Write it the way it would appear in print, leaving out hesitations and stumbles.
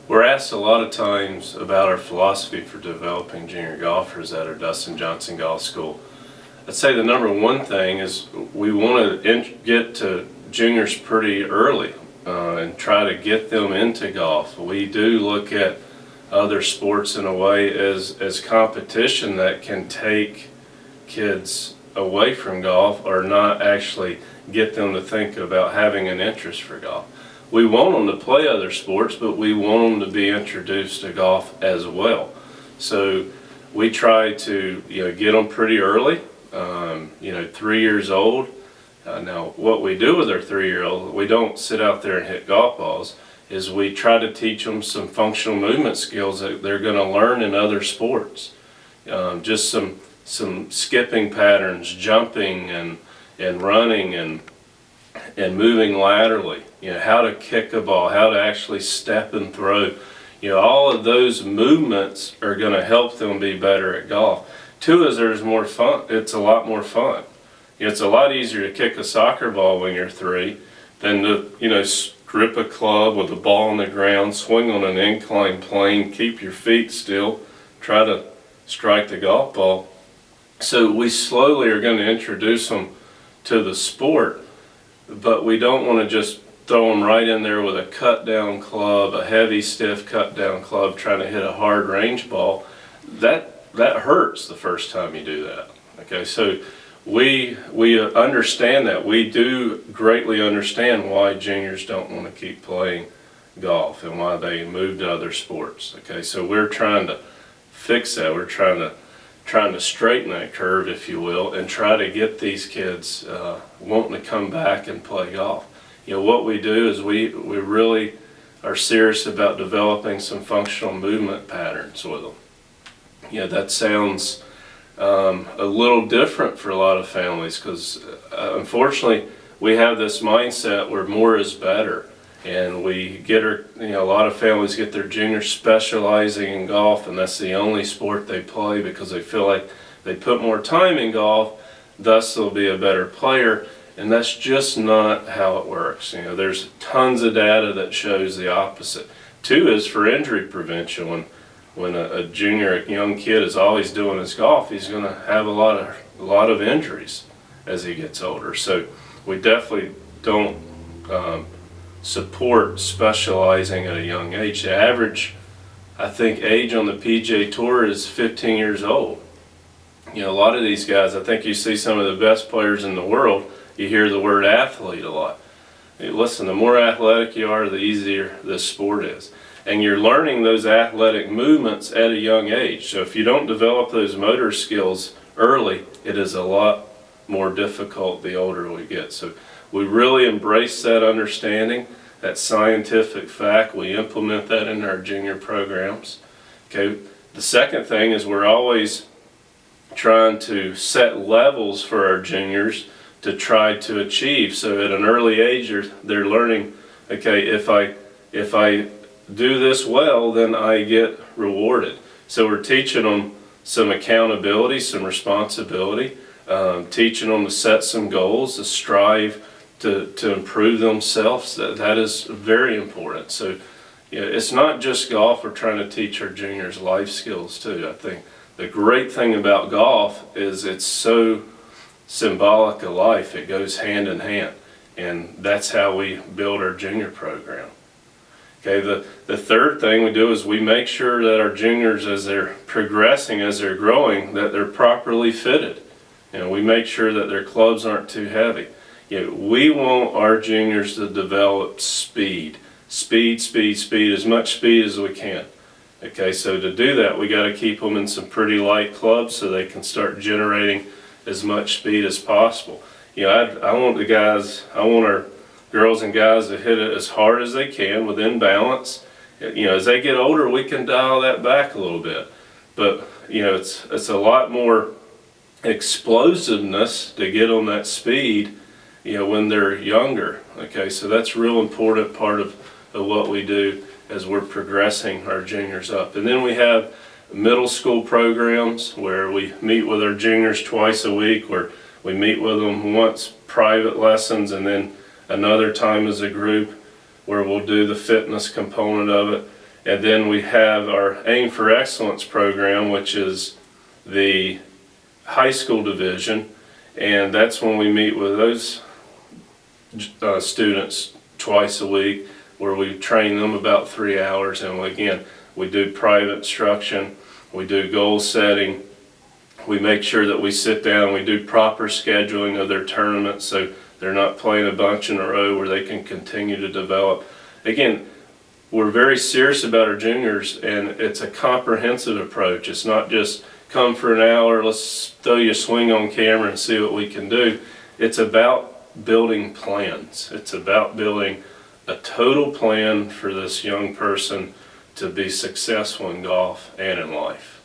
We're asked a lot of times about our philosophy for developing junior golfers at our Dustin Johnson Golf School. I'd say the number one thing is we want to get to juniors pretty early and try to get them into golf. We do look at other sports in a way as competition that can take kids away from golf or not actually get them to think about having an interest for golf. We want them to play other sports, but we want them to be introduced to golf as well. So we try to get them pretty early, 3 years old. Now what we do with our 3-year-old, we don't sit out there and hit golf balls, is we try to teach them some functional movement skills that they're going to learn in other sports. Just some skipping patterns, jumping and running and moving laterally. How to kick a ball, how to actually step and throw. All of those movements are going to help them be better at golf. Two is there's more fun. It's a lot more fun. It's a lot easier to kick a soccer ball when you're 3 than to grip a club with a ball on the ground, swing on an inclined plane, keep your feet still, try to strike the golf ball. So we slowly are going to introduce them to the sport, but we don't want to just throw them right in there with a cut down club, a heavy stiff cut down club trying to hit a hard range ball. That hurts the first time you do that. Okay, so we understand that. We do greatly understand why juniors don't want to keep playing golf and why they move to other sports. Okay, so we're trying to fix that. We're trying to straighten that curve, if you will, and try to get these kids wanting to come back and play golf. What we do is we really are serious about developing some functional movement patterns with them. That sounds a little different for a lot of families because unfortunately we have this mindset where more is better, and we get a lot of families get their juniors specializing in golf, and that's the only sport they play because they feel like they put more time in golf, thus they'll be a better player. And that's just not how it works. There's tons of data that shows the opposite. Two is for injury prevention. When a junior, a young kid is always doing his golf, he's going to have a lot of injuries as he gets older. So we definitely don't support specializing at a young age. The average, I think, age on the PGA Tour is 15 years old. A lot of these guys, I think you see some of the best players in the world, you hear the word athlete a lot. Listen, the more athletic you are, the easier this sport is. And you're learning those athletic movements at a young age. So if you don't develop those motor skills early, it is a lot more difficult the older we get. So we really embrace that understanding, that scientific fact. We implement that in our junior programs. Okay. The second thing is we're always trying to set levels for our juniors to try to achieve. So at an early age, they're learning, okay, if I do this well, then I get rewarded. So we're teaching them some accountability, some responsibility, teaching them to set some goals, to strive to improve themselves. That is very important. So it's not just golf. We're trying to teach our juniors life skills too. I think the great thing about golf is it's so symbolic of life. It goes hand in hand, and that's how we build our junior program. Okay, the third thing we do is we make sure that our juniors, as they're progressing, as they're growing, that they're properly fitted. We make sure that their clubs aren't too heavy. We want our juniors to develop speed, as much speed as we can. Okay, so to do that, we got to keep them in some pretty light clubs so they can start generating as much speed as possible. I want our girls and guys to hit it as hard as they can within balance. As they get older, we can dial that back a little bit. But it's a lot more explosiveness to get on that speed, when they're younger. Okay, so that's a real important part of what we do as we're progressing our juniors up. And then we have middle school programs where we meet with our juniors twice a week, where we meet with them once private lessons and then another time as a group where we'll do the fitness component of it. And then we have our Aim for Excellence program, which is the high school division, and that's when we meet with those students twice a week, where we train them about 3 hours, and again, we do private instruction, we do goal setting, we make sure that we sit down, we do proper scheduling of their tournaments so they're not playing a bunch in a row, where they can continue to develop. Again, we're very serious about our juniors, and it's a comprehensive approach. It's not just come for an hour, let's throw you a swing on camera and see what we can do. It's about building plans. It's about building a total plan for this young person to be successful in golf and in life.